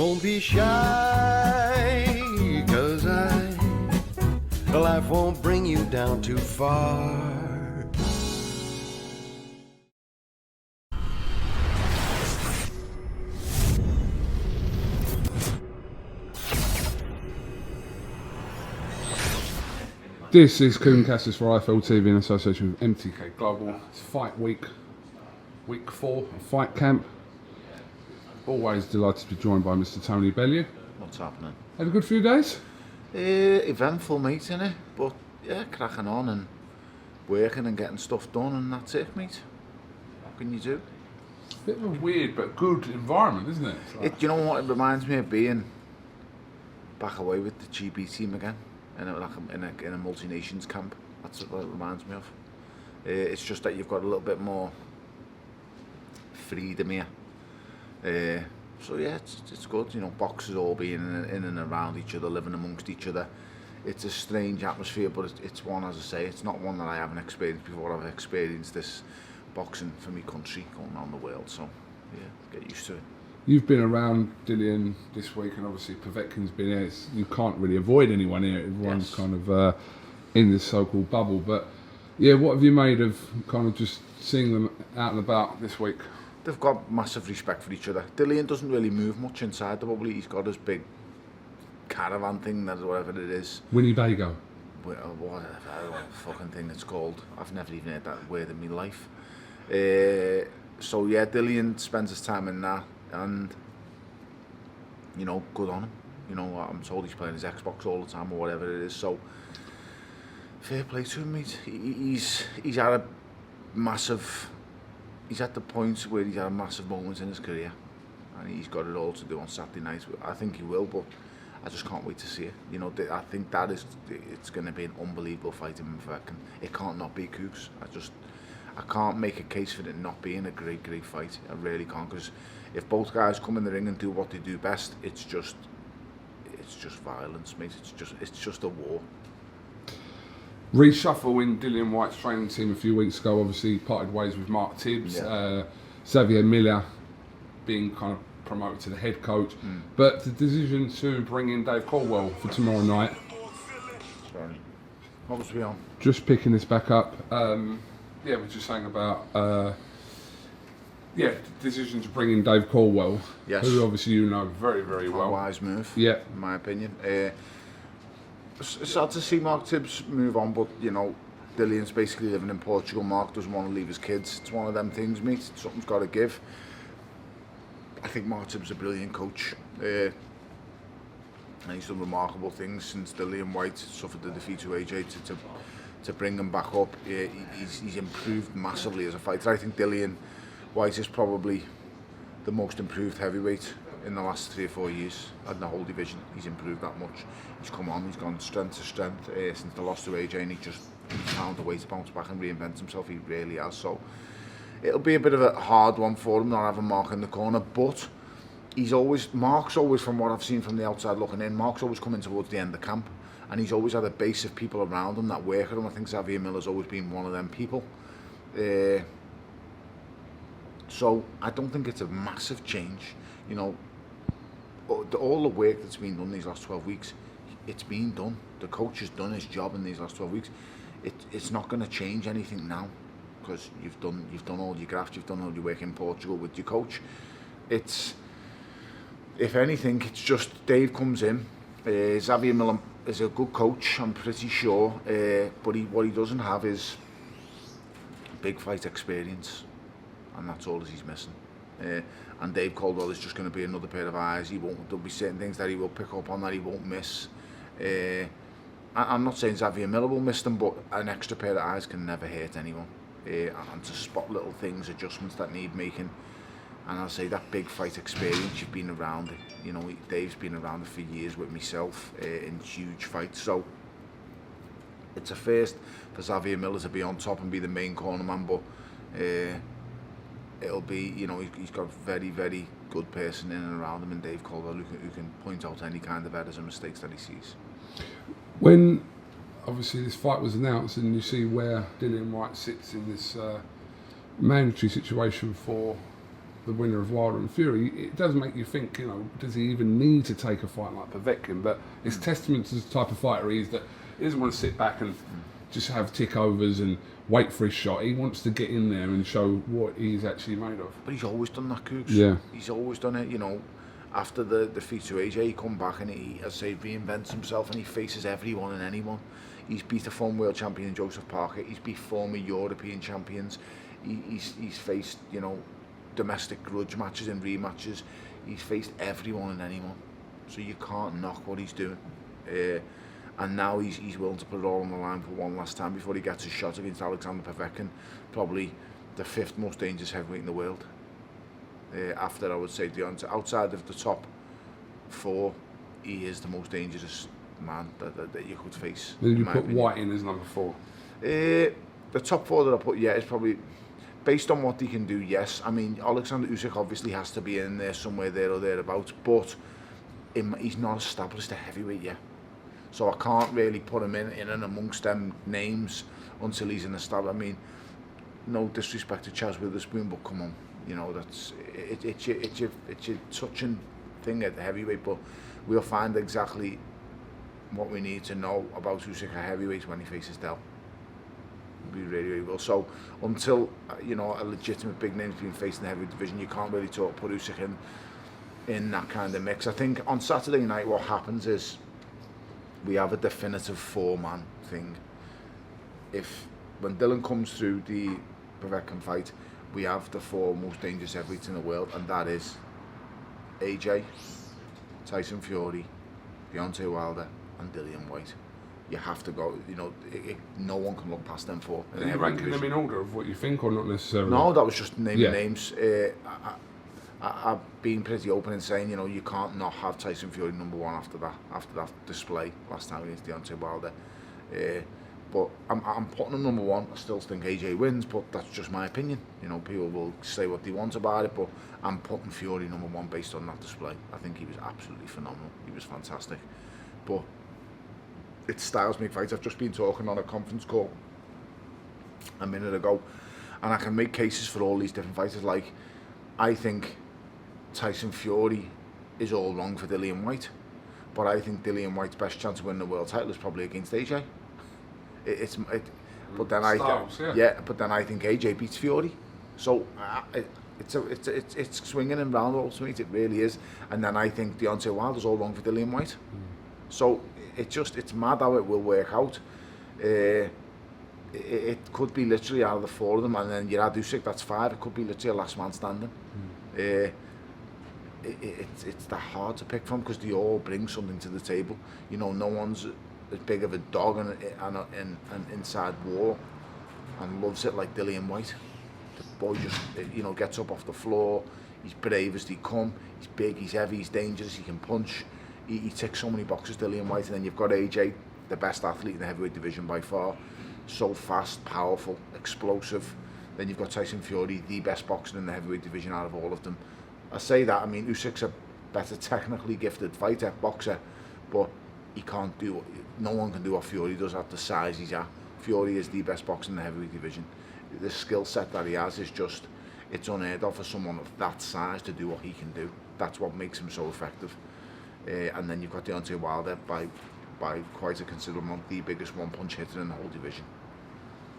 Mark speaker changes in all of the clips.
Speaker 1: Don't be shy, 'cause life won't bring you down too far.
Speaker 2: This is KUGAN CASSIUS for IFL TV in association with MTK Global. It's fight week 4 of fight camp. Always delighted to be joined by Mr. Tony Bellew.
Speaker 3: What's happening?
Speaker 2: Had a good few days?
Speaker 3: Eventful, mate, innit? But yeah, cracking on and working and getting stuff done, and that's it, mate. What can you do?
Speaker 2: Bit of a weird but good environment, isn't it?
Speaker 3: You know what? It reminds me of being back away with the GB team again, in a multi-nations camp. That's what it reminds me of. It's just that you've got a little bit more freedom here. So yeah, it's good. You know, boxers all being in and around each other, living amongst each other. It's a strange atmosphere, but it's one, as I say, it's not one that I haven't experienced before. I've experienced this boxing for me country, going around the world. So yeah, get used to it.
Speaker 2: You've been around Dillian this week, and obviously Povetkin's been here. You can't really avoid anyone here. Everyone's kind of in this so-called bubble. But yeah, what have you made of kind of just seeing them out and about this week?
Speaker 3: They've got massive respect for each other. Dillian doesn't really move much inside the bubble. He's got his big caravan thing, that whatever it is.
Speaker 2: Winnebago.
Speaker 3: Whatever fucking thing it's called. I've never even heard that word in my life. So yeah, Dillian spends his time in that, and you know, good on him. You know, I'm told he's playing his Xbox all the time or whatever it is. So fair play to him, mate. He's had a massive. He's at the point where he's had a massive moment in his career, and he's got it all to do on Saturday night. I think he will, but I just can't wait to see it. You know, I think it's going to be an unbelievable fight in Povetkin. It can't not be Cougs. I can't make a case for it not being a great fight. I really can't, because if both guys come in the ring and do what they do best, it's just violence, mate. It's just a war.
Speaker 2: Reshuffle in Dillian Whyte's training team a few weeks ago. Obviously parted ways with Mark Tibbs.
Speaker 3: Yeah.
Speaker 2: Xavier Miller being kind of promoted to the head coach. But the decision to bring in Dave Caldwell for tomorrow night.
Speaker 3: Sorry. What was we on?
Speaker 2: Just picking this back up. Yeah, we're just saying about the decision to bring in Dave Caldwell.
Speaker 3: Yes.
Speaker 2: Who obviously you know very, very well.
Speaker 3: A wise move.
Speaker 2: Yeah.
Speaker 3: In my opinion. It's sad to see Mark Tibbs move on, but you know, Dillian's basically living in Portugal. Mark doesn't want to leave his kids. It's one of them things, mate. Something's got to give. I think Mark Tibbs is a brilliant coach, and he's done remarkable things since Dillian Whyte suffered the defeat to AJ to bring him back up. He's improved massively as a fighter. I think Dillian Whyte is probably the most improved heavyweight in the last 3 or 4 years in the whole division. He's improved that much. He's come on, he's gone strength to strength since the loss to AJ, and he's found a way to bounce back and reinvent himself. He really has. So it'll be a bit of a hard one for him not having Mark in the corner, but Mark's always, from what I've seen from the outside looking in, Mark's always coming towards the end of camp, and he's always had a base of people around him that work with him. I think Xavier Miller's always been one of them people. So I don't think it's a massive change. You know, all the work that's been done these last 12 weeks, it's been done. The coach has done his job in these last 12 weeks. It's not going to change anything now, because you've done all your graft, you've done all your work in Portugal with your coach. If anything, it's just Dave comes in. Xavier Miller is a good coach, I'm pretty sure, but what he doesn't have is big fight experience, and that's all he's missing. And Dave Caldwell is just going to be another pair of eyes. There'll be certain things that he will pick up on that he won't miss. I'm not saying Xavier Miller will miss them, but an extra pair of eyes can never hurt anyone. And to spot little things, adjustments that need making. And I'll say that big fight experience, you've been around it. You know, Dave's been around it for years with myself in huge fights. So it's a first for Xavier Miller to be on top and be the main cornerman, but it'll be, you know, he's got a very, very good person in and around him, and Dave Caldwell who can point out any kind of errors and mistakes that he sees.
Speaker 2: When obviously this fight was announced, and you see where Dillian Whyte sits in this mandatory situation for the winner of Wilder and Fury, it does make you think, you know, does he even need to take a fight like Povetkin? But it's testament to the type of fighter he is, that he doesn't want to sit back and just have tick overs and wait for his shot. He wants to get in there and show what he's actually made of.
Speaker 3: But he's always done that, Cougs.
Speaker 2: Yeah.
Speaker 3: He's always done it, you know. After the defeat to AJ, he come back and he, as I say, reinvents himself and he faces everyone and anyone. He's beat a former world champion Joseph Parker. He's beat former European champions. He's faced, you know, domestic grudge matches and rematches. He's faced everyone and anyone. So you can't knock what he's doing. And now he's willing to put it all on the line for one last time before he gets a shot against Alexander Povetkin, probably the 5th most dangerous heavyweight in the world. After, I would say, Deontay, outside of the top 4, he is the most dangerous man that you could face.
Speaker 2: Then you put White in as number 4.
Speaker 3: The top 4 that I put, yeah, is probably based on what he can do. Yes, I mean Alexander Usyk obviously has to be in there somewhere there or thereabouts, but he's not established a heavyweight yet, so I can't really put him in and amongst them names until he's in the established. I mean, no disrespect to Chaz Witherspoon, but come on. You know, it's your touching thing at the heavyweight, but we'll find exactly what we need to know about Usyk at heavyweight when he faces Dell. We really will. So until you know a legitimate big name's being faced in the heavyweight division, you can't really put Usyk in that kind of mix. I think on Saturday night what happens is we have a definitive 4-man thing. When Dylan comes through the Povetkin fight, we have the 4 most dangerous heavyweights in the world, and that is AJ, Tyson Fury, Deontay Wilder, and Dillian White. You have to go, you know, no one can look past them 4.
Speaker 2: Are you ranking them in order of what you think, or not necessarily?
Speaker 3: No, that was just naming names. I've been pretty open in saying, you know, you can't not have Tyson Fury number 1 after that display last time against Deontay Wilder. But I'm putting him number 1. I still think AJ wins, but that's just my opinion. You know, people will say what they want about it, but I'm putting Fury number 1 based on that display. I think he was absolutely phenomenal. He was fantastic. But it's styles make fights. I've just been talking on a conference call a minute ago, and I can make cases for all these different fighters. Like, I think Tyson Fury is all wrong for Dillian White, but I think Dillian White's best chance of winning the world title is probably against AJ. But then but then I think AJ beats Fury. So it's swinging and round to me. It really is. And then I think Deontay Wilder's all wrong for Dillian White. So it's mad how it will work out. It could be literally out of the 4 of them, and then you add Usyk, that's 5. It could be literally a last man standing. It's that hard to pick from because they all bring something to the table. You know, no one's as big of a dog and an inside war and loves it like Dillian White. The boy just, you know, gets up off the floor. He's brave as they come. He's big, he's heavy, he's dangerous, he can punch. He ticks so many boxes, Dillian White. And then you've got AJ, the best athlete in the heavyweight division by far. So fast, powerful, explosive. Then you've got Tyson Fury, the best boxer in the heavyweight division out of all of them. I say that, I mean, Usyk's a better technically gifted fighter, boxer, but he can't do, no one can do what Fury does at the size he's at. Fury is the best boxer in the heavyweight division. The skill set that he has is just, it's unheard of for someone of that size to do what he can do. That's what makes him so effective. And then you've got Deontay Wilder by quite a considerable amount, the biggest one-punch hitter in the whole division.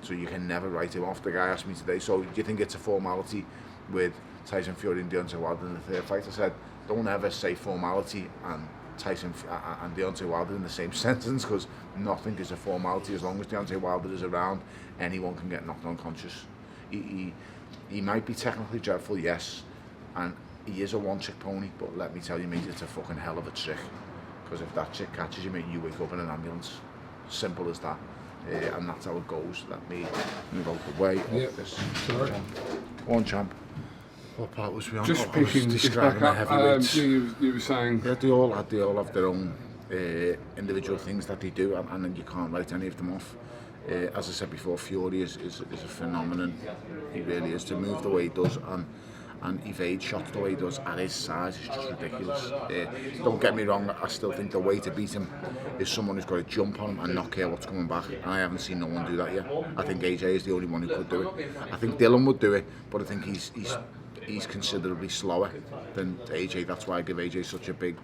Speaker 3: So you can never write him off. The guy asked me today, so do you think it's a formality with Tyson Fury and Deontay Wilder in the 3rd fight? I said, don't ever say formality and Tyson and Deontay Wilder in the same sentence, because nothing is a formality. As long as Deontay Wilder is around, anyone can get knocked unconscious. He might be technically dreadful, yes, and he is a one-trick pony, but let me tell you, mate, it's a fucking hell of a trick. Because if that chick catches you, mate, you wake up in an ambulance. Simple as that. And that's how it goes. Let me move out the way of this. Sorry. One champ. What part was we on?
Speaker 2: Just picking describing the heavyweights. You were saying...
Speaker 3: Yeah, they all have their own individual things that they do, and then you can't write any of them off. As I said before, Fury is a phenomenon. He really is. To move the way he does and evade shots the way he does at his size is just ridiculous. Don't get me wrong, I still think the way to beat him is someone who's got to jump on him and not care what's coming back, and I haven't seen no one do that yet. I think AJ is the only one who could do it. I think Dylan would do it, but I think he's he's considerably slower than AJ. That's why I give AJ such a big,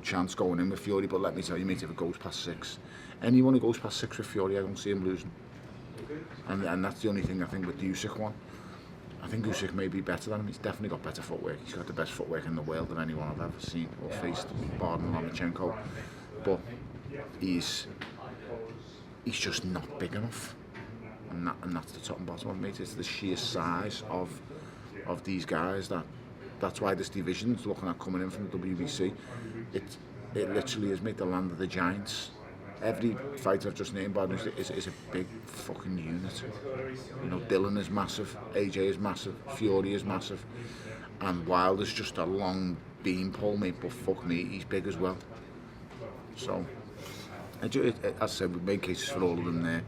Speaker 3: chance going in with Fury. But let me tell you, mate, if it goes past 6, anyone who goes past 6 with Fury, I don't see him losing. And that's the only thing I think with the Usyk one. I think Usyk may be better than him. He's definitely got better footwork. He's got the best footwork in the world of anyone I've ever seen or faced, barring Lomachenko. But he's just not big enough. And that's the top and bottom of it, mate. It's the sheer size of these guys that's why this division's looking at coming in from the WBC. It literally is, mate, the land of the giants. Every fighter I've just named is a big fucking unit. Dylan is massive, AJ is massive, Fury is massive, and Wilder's just a long beanpole, mate. But fuck me, he's big as well. So, as I said, we made cases for all of them there,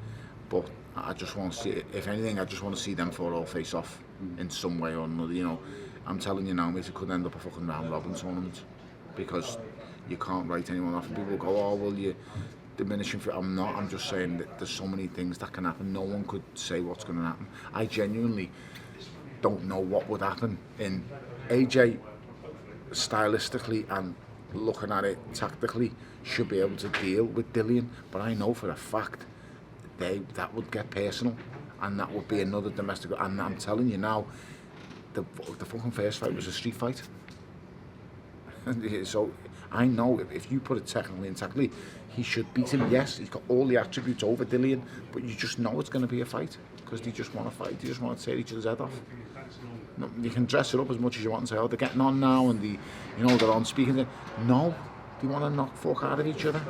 Speaker 3: but I just want to see, if anything, I just want to see them four all face off in some way or another. I'm telling you now, mate, it could end up a fucking round robin tournament because you can't write anyone off. And people go, oh, well, you diminishing for. I'm not. I'm just saying that there's so many things that can happen. No one could say what's going to happen. I genuinely don't know what would happen. In AJ, stylistically and looking at it tactically, should be able to deal with Dillian, but I know for a fact that would get personal, and that would be another domestic. And I'm telling you now, the fucking first fight was a street fight. So I know if you put it technically and tactically, he should beat him. Yes, he's got all the attributes over Dillian, but you just know it's going to be a fight because they just want to fight. They just want to tear each other's head off. No, you can dress it up as much as you want and say, oh, they're getting on now and they're on speaking. No, they want to knock fuck out of each other.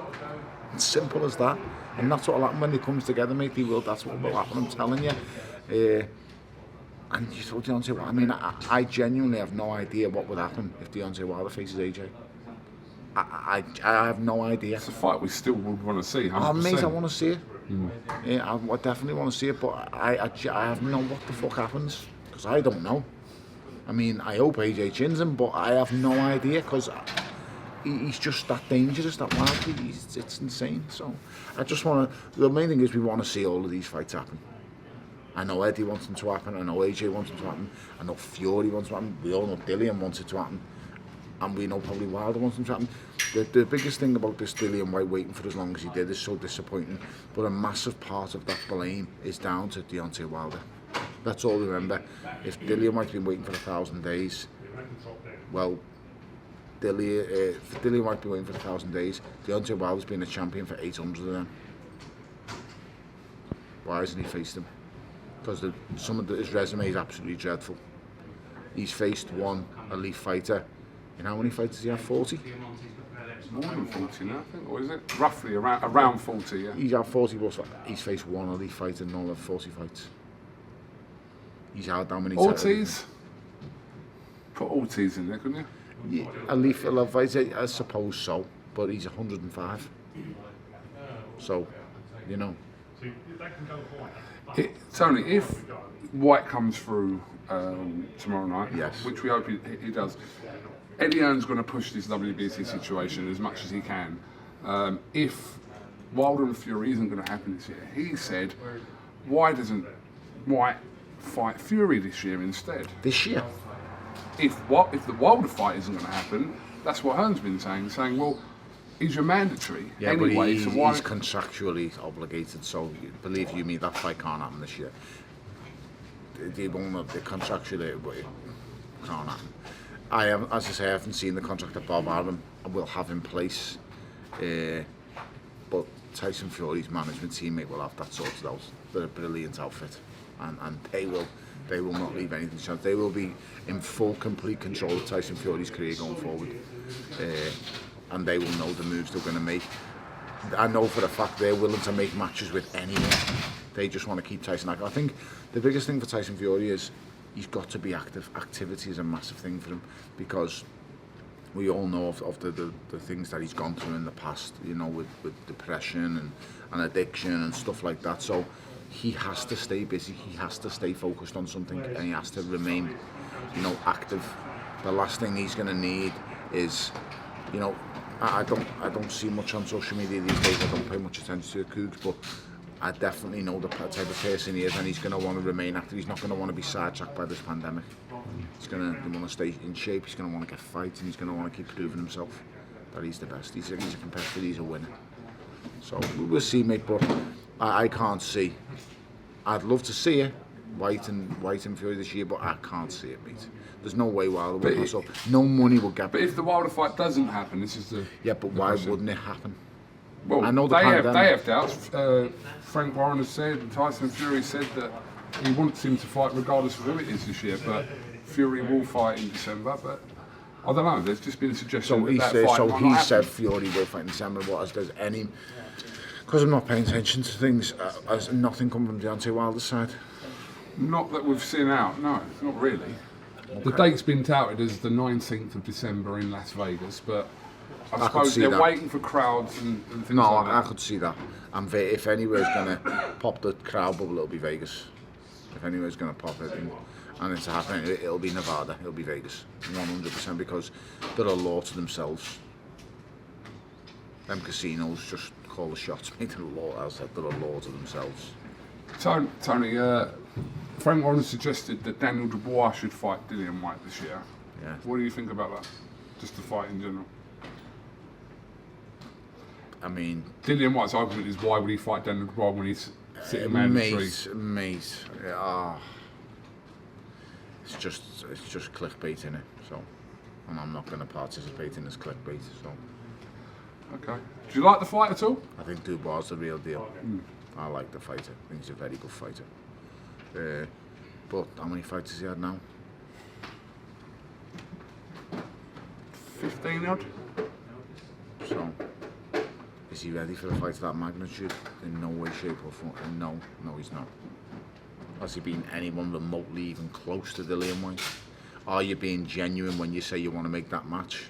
Speaker 3: It's simple as that. And that's what will happen when they come together, mate. They will. That's what will happen, I'm telling you. And you told Deontay Wilder, I mean, I genuinely have no idea what would happen if Deontay Wilder faces AJ. I have no idea.
Speaker 2: It's a fight we still would want to see. 100%.
Speaker 3: Oh, mate, I want to see it. Yeah, I definitely want to see it, but I have no what the fuck happens because I don't know. I mean, I hope AJ chins him, but I have no idea because he's just that dangerous, that wildly. It's insane. So I just want to. The main thing is we want to see all of these fights happen. I know Eddie wants them to happen. I know AJ wants them to happen. I know Fury wants them to happen. We all know Dillian wants it to happen. And we know probably Wilder wants them to happen. The biggest thing about this Dillian White waiting for as long as he did is so disappointing. But a massive part of that blame is down to Deontay Wilder. Let's all remember, if Dillian White's been waiting for 1,000 days, well, if Dillian White's been waiting for 1,000 days, Deontay Wilder's been a champion for 800 of them. Why hasn't he faced him? Because his resume is absolutely dreadful. He's faced one elite fighter. And how many fights does he have? 40?
Speaker 2: More than 40 now, I think. Or is it? Roughly around 40, yeah.
Speaker 3: He's had 40 plus. He's faced one elite fighter and all of 40 fights. He's had how many?
Speaker 2: Ortiz? Put Ortiz in there, couldn't you?
Speaker 3: Yeah, elite fighter, I suppose so. But he's 105. So,
Speaker 2: Tony, if White comes through tomorrow night,
Speaker 3: yes,
Speaker 2: which we hope he does, Eddie Hearn's going to push this WBC situation as much as he can. If Wilder and Fury isn't going to happen this year, he said, why doesn't White fight Fury this year instead?
Speaker 3: This year?
Speaker 2: If the Wilder fight isn't going to happen, that's what Hearn's been saying, well, he's your mandatory anyway.
Speaker 3: But he's
Speaker 2: so
Speaker 3: contractually obligated, so believe you me, that fight can't happen this year. They won't have the contractually, but it can't happen. As I say, I haven't seen the contract that Bob Arum will have in place, but Tyson Fury's management team will have that sorted out. They're a brilliant outfit, and they will not leave anything to chance. They will be in full, complete control of Tyson Fury's career going forward, and they will know the moves they're going to make. I know for a fact they're willing to make matches with anyone. They just want to keep Tyson active. I think the biggest thing for Tyson Fury is he's got to be active. Activity is a massive thing for him because we all know of the things that he's gone through in the past, with depression and addiction and stuff like that. So he has to stay busy. He has to stay focused on something, and he has to remain, active. The last thing he's going to need is, I don't see much on social media these days. I don't pay much attention to the Cougs, but I definitely know the type of person he is, and he's going to want to remain active. He's not going to want to be sidetracked by this pandemic. He's going to want to stay in shape. He's going to want to get fighting. He's going to want to keep proving himself that he's the best. He's a competitor. He's a winner. So we'll see, mate. But I can't see. I'd love to see it, White and Fury this year, but I can't see it, mate. There's no way Wilder will pass up. No money will get.
Speaker 2: But if the Wilder fight doesn't happen, this is the.
Speaker 3: Yeah, but why wouldn't it happen?
Speaker 2: Well,
Speaker 3: I know
Speaker 2: they have doubts. Frank Warren has said, and Tyson Fury said that he wants him to fight regardless of who it is this year. But Fury will fight in December. But I don't know. There's just been a suggestion
Speaker 3: he said Fury will fight in December. What does any? Because I'm not paying attention to things. Has nothing come from Deontay Wilder's side?
Speaker 2: Not that we've seen out. No, not really. Okay. The date's been touted as the 19th of December in Las Vegas, but I suppose they're waiting for crowds and things like that.
Speaker 3: I could see that. And if anywhere's going to pop the crowd bubble, it'll be Vegas. If anywhere's going to pop it, and it's happening, it'll be Nevada, it'll be Vegas, 100%, because they're a law to themselves. Them casinos just call the shots, mate. They're a law to themselves.
Speaker 2: Tony, Frank Warren suggested that Daniel Dubois should fight Dillian Whyte this year.
Speaker 3: Yeah.
Speaker 2: What do you think about that? Just the fight in general.
Speaker 3: I mean,
Speaker 2: Dillian Whyte's argument is, why would he fight Daniel Dubois when he's sitting mandatory?
Speaker 3: Mate, yeah, it's just clickbait, innit? So, and I'm not going to participate in this clickbait. So,
Speaker 2: okay. Do you like the fight at all?
Speaker 3: I think Dubois is the real deal. I like the fighter. I think he's a very good fighter. But how many fights has he had now?
Speaker 2: 15 odd.
Speaker 3: So, is he ready for a fight of that magnitude? In no way, shape or form. No, he's not. Has he been anyone remotely even close to Dillian Whyte? Are you being genuine when you say you want to make that match?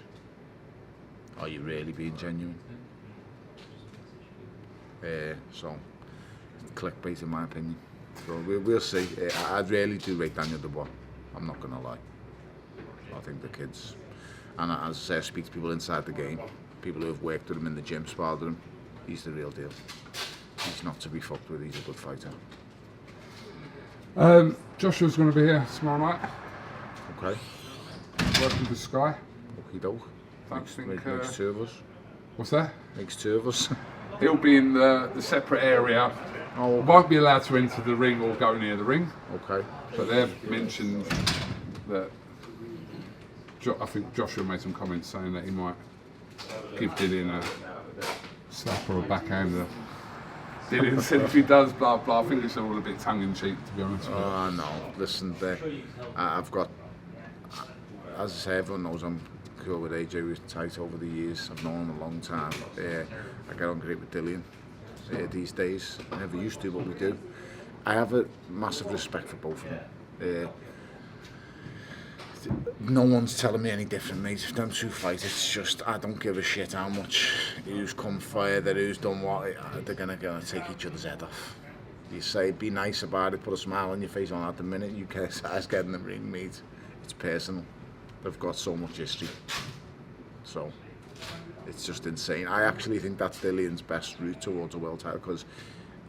Speaker 3: Are you really being genuine? So, clickbait in my opinion. So we'll see. I really do rate Daniel Dubois. I'm not going to lie. I think the kids, and as I say, I speak to people inside the game, people who have worked with him in the gym, sparred with him. He's the real deal. He's not to be fucked with. He's a good fighter.
Speaker 2: Joshua's going to be here tomorrow night.
Speaker 3: Okay.
Speaker 2: Working for Sky.
Speaker 3: Okie doke.
Speaker 2: Makes
Speaker 3: two of us.
Speaker 2: What's that?
Speaker 3: Makes two of us.
Speaker 2: He'll be in the separate area.
Speaker 3: Oh, okay.
Speaker 2: Won't be allowed to enter the ring or go near the ring.
Speaker 3: Okay.
Speaker 2: But they've mentioned that I think Joshua made some comments saying that he might give Dillian a slap or a backhander. Dillian said if he does, blah blah. I think it's all a bit tongue-in-cheek, to be honest with you.
Speaker 3: Oh no, listen, I've got, as I say, everyone knows I'm cool with AJ. We've tight over the years. I've known him a long time. I get on great with Dillian these days. I never used to, but we do. I have a massive respect for both of them. No one's telling me any different, mate. If them two fight, it's just, I don't give a shit how much who's come fired, who's done what. They're gonna take each other's head off. You say, be nice about it, put a smile on your face on at the minute you guys get in the ring, mate. It's personal. They've got so much history. So, it's just insane. I actually think that's Dillian's best route towards a world title, because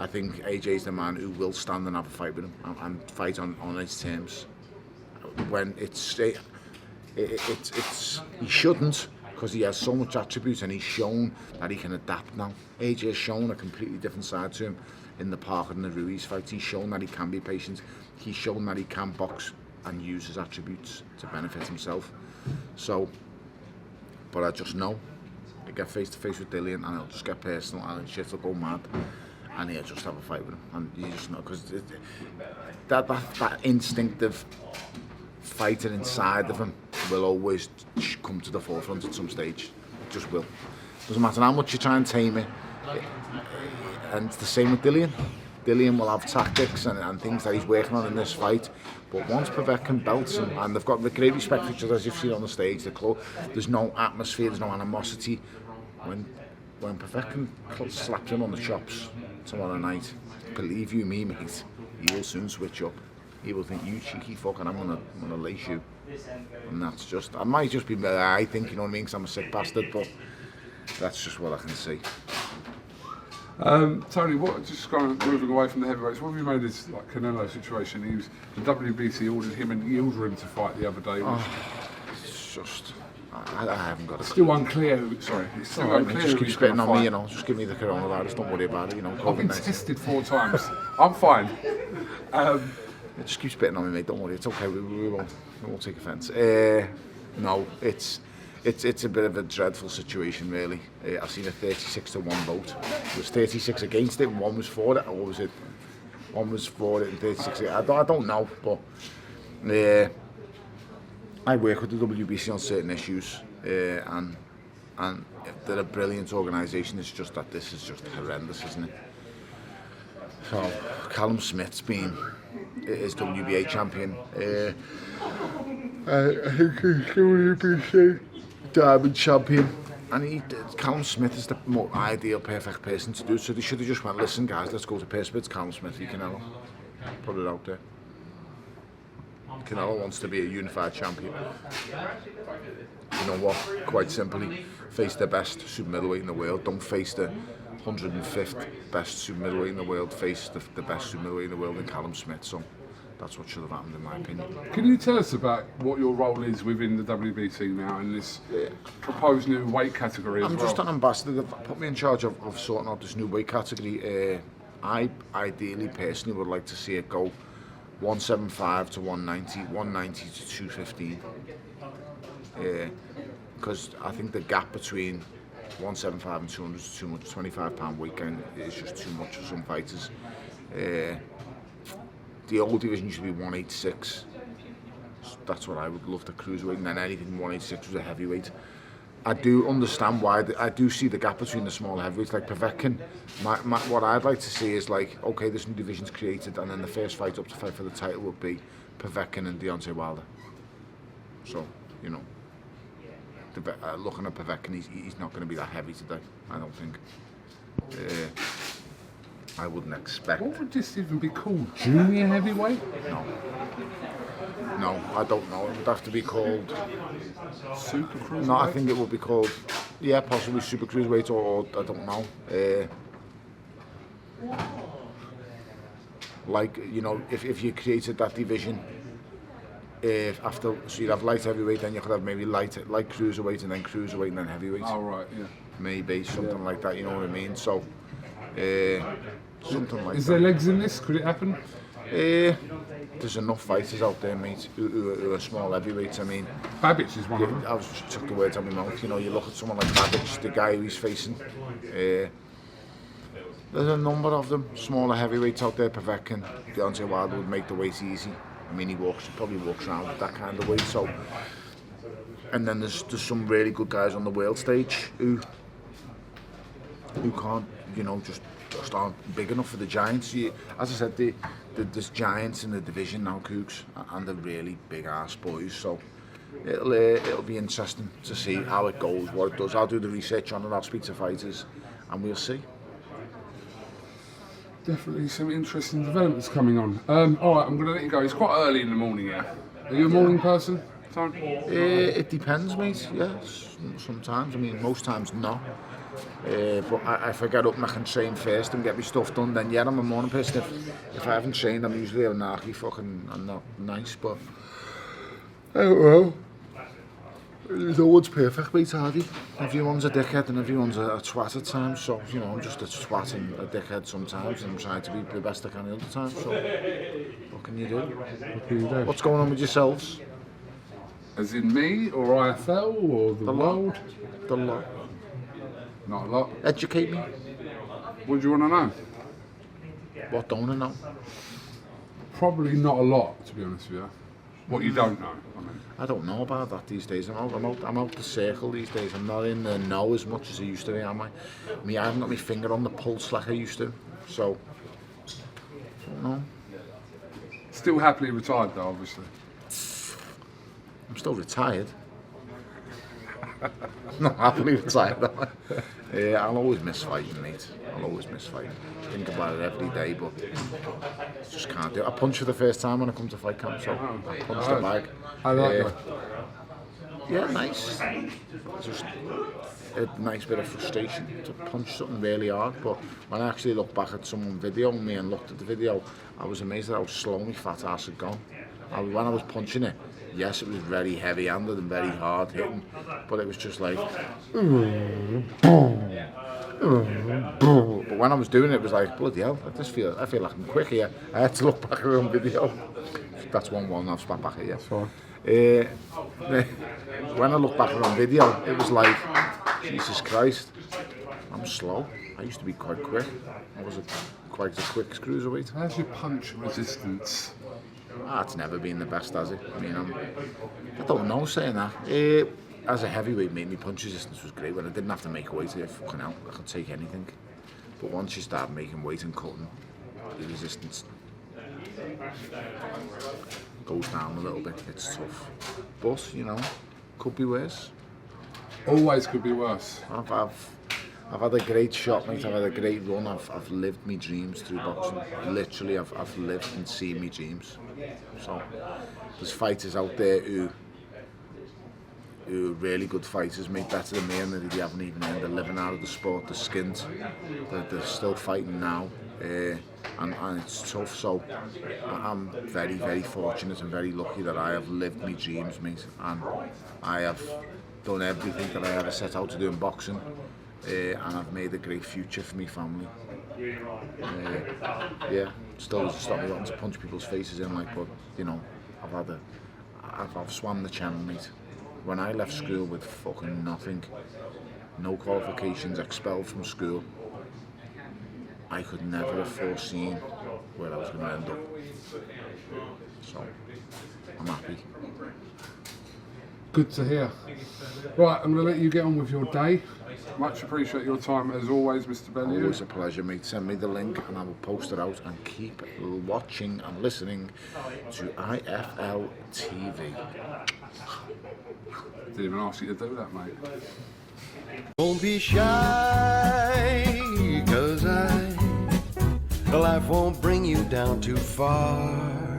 Speaker 3: I think AJ's the man who will stand and have a fight with him and fight on his terms. When he shouldn't, because he has so much attributes and he's shown that he can adapt now. AJ has shown a completely different side to him in the Parker and the Ruiz fights. He's shown that he can be patient. He's shown that he can box and use his attributes to benefit himself. So, but I just know, I get face to face with Dillian and it'll just get personal and shit will go mad. And he'll just have a fight with him, and you just know, because that instinctive fighter inside of him will always come to the forefront at some stage. It just will. Doesn't matter how much you try and tame it. And it's the same with Dillian. Dillian will have tactics and things that he's working on in this fight, but once Povetkin belts him, and they've got great respect for each other, as you've seen on the stage, there's no atmosphere, there's no animosity. When Povetkin slaps him on the chops tomorrow night, believe you me, mate, he will soon switch up. He will think, you cheeky fuck, and I'm gonna lace you. And that's just, I might just be, I think, you know what I mean, because I'm a sick bastard, but that's just what I can see.
Speaker 2: Tony, what, just kind of moving away from the heavyweights, what have you made of this like Canelo situation? The WBC ordered him and Yildirim to fight the other day.
Speaker 3: It's just, I haven't got it.
Speaker 2: Still unclear who, sorry, it's still unclear
Speaker 3: just
Speaker 2: who
Speaker 3: keep
Speaker 2: he's
Speaker 3: spitting
Speaker 2: gonna
Speaker 3: on me,
Speaker 2: fight.
Speaker 3: you know, just give me the coronavirus, don't worry about it, you know.
Speaker 2: I've been
Speaker 3: COVID-19.
Speaker 2: tested 4 times. I'm fine.
Speaker 3: Just keep spitting on me, mate, don't worry, it's okay, we won't take offence. No, it's a bit of a dreadful situation, really. I've seen a 36-1 vote. It was 36 against it and 1 was for it, or was it? 1 was for it and 36 against it. I don't know, but I work with the WBC on certain issues, and they're a brilliant organisation. It's just that this is just horrendous, isn't it? So Callum Smith's been is WBA champion. I think he's WBC Diamond champion, and Callum Smith is the more ideal, perfect person to do it. So they should have just went, listen, guys, let's go to Perspits. Callum Smith, you Canelo, put it out there. Canelo wants to be a unified champion. You know what? Quite simply, face the best super middleweight in the world. Don't face the 105th best super middleweight in the world. Face the best super middleweight in the world in Callum Smith. So that's what should have happened, in my opinion.
Speaker 2: Can you tell us about what your role is within the WBC now in this proposed new weight category as well?
Speaker 3: I'm just an ambassador. They've put me in charge of sorting out this new weight category. I ideally, personally, would like to see it go 175 to 190, 190 to 215. Because I think the gap between 175 and 200 is too much. £25 weight gain is just too much for some fighters. The old division used to be 186. That's what I would love to cruiserweight, and then anything 186 was a heavyweight. I do understand why. I do see the gap between the small heavyweights, like Povetkin. What I'd like to see is like, okay, this new division's created, and then the first fight up to fight for the title would be Povetkin and Deontay Wilder. So, you know, looking at Povetkin, he's not going to be that heavy today, I don't think. I wouldn't expect.
Speaker 2: What would this even be called? Junior heavyweight?
Speaker 3: No, I don't know. It would have to be called
Speaker 2: Super cruiserweight?
Speaker 3: No, I think it would be called, yeah, possibly super cruiserweight, or I don't know. Like, you know, if you created that division, so you'd have light heavyweight, then you could have maybe light cruiserweight, and then cruiserweight, and then heavyweight.
Speaker 2: Oh, right, yeah.
Speaker 3: Maybe something like that. You know what I mean? So, something like that.
Speaker 2: Is there legs in this? Could it happen?
Speaker 3: There's enough fighters out there, mate, who are small heavyweights. I mean,
Speaker 2: Babbage is one of them.
Speaker 3: I was just took the words out of my mouth. You know, you look at someone like Babbage, the guy who he's facing. There's a number of them, smaller heavyweights out there. Povetkin, Deontay Wilder would make the weight easy. I mean, he probably walks around with that kind of weight. So, and then there's some really good guys on the world stage who can't, you know, just aren't big enough for the giants. As I said, there's giants in the division now, Cougs, and they're really big ass boys. So it'll be interesting to see how it goes, what it does. I'll do the research on it. I'll speak to fighters, and we'll see.
Speaker 2: Definitely some interesting developments coming on. All right, I'm going to let you go. It's quite early in the morning, yeah. Are you a morning person, Tony?
Speaker 3: It depends, mate. Yes, sometimes. I mean, most times not. But if I get up and I can train first and get my stuff done, then yeah, I'm a morning person. If I haven't trained, I'm usually a narky fucking. I'm not nice, but I don't know. No one's perfect, mate, Hardy. Everyone's a dickhead and everyone's a twat at times. So, you know, I'm just a twat and a dickhead sometimes, and I'm trying to be the best I can the other time. So, what can you do?
Speaker 2: What can you do?
Speaker 3: What's going on with yourselves?
Speaker 2: As in me, or IFL, or the world?
Speaker 3: The lot.
Speaker 2: Not a lot.
Speaker 3: Educate me.
Speaker 2: What do you want to know?
Speaker 3: What don't I know?
Speaker 2: Probably not a lot, to be honest with you. What you don't know, I mean.
Speaker 3: I don't know about that these days. I'm out the circle these days. I'm not in the know as much as I used to be, am I? I mean, I haven't got my finger on the pulse like I used to. So, I don't know.
Speaker 2: Still happily retired though, obviously.
Speaker 3: I'm still retired. Not happily retired, am I? I'll always miss fighting, mate. I'll always miss fighting. Think about it every day, but just can't do it. I punched for the first time when I come to fight camp, so I punched the bag.
Speaker 2: I like that.
Speaker 3: Yeah, nice. Just a nice bit of frustration to punch something really hard. But when I actually looked back at someone videoing me and looked at the video, I was amazed at how slow my fat ass had gone. When I was punching it, yes, it was very heavy-handed and very hard hitting, but it was just like. But when I was doing it, it was like, bloody hell, I feel like I'm quick here. I had to look back at it on video. That's 1-1, I've spat back at you.
Speaker 2: Sorry.
Speaker 3: When I look back at it on video, it was like, Jesus Christ, I'm slow. I used to be quite quick. I was quite a quick cruiserweight.
Speaker 2: How's your punch resistance?
Speaker 3: It's never been the best, has it? I mean, I don't know saying that. As a heavyweight, my punch resistance was great when I didn't have to make weight. Fucking hell, I could take anything. But once you start making weight and cutting, the resistance goes down a little bit. It's tough, but you know, could be worse.
Speaker 2: Always could be worse.
Speaker 3: I've had a great shot, mate. I've had a great run. I've lived my dreams through boxing. Literally, I've lived and seen my dreams. So there's fighters out there who are really good fighters, mate, better than me, and they haven't even earned a living out of the sport. They're skint. They're still fighting now, and it's tough. So I'm very, very fortunate and very lucky that I have lived my dreams, mate, and I have done everything that I ever set out to do in boxing. And I've made a great future for my family. Yeah, still doesn't stop me wanting to punch people's faces in, like, but you know, I've swam the channel, mate. When I left school with fucking nothing, no qualifications, expelled from school, I could never have foreseen where I was going to end up. So I'm happy.
Speaker 2: Good to hear. Right, I'm going to let you get on with your day. Much appreciate your time as always, Mr. Bellew.
Speaker 3: Always a pleasure, mate. Send me the link and I will post it out, and keep watching and listening to IFL TV.
Speaker 2: Didn't even ask you to do that, mate.
Speaker 1: Don't be shy, 'cause life won't bring you down too far.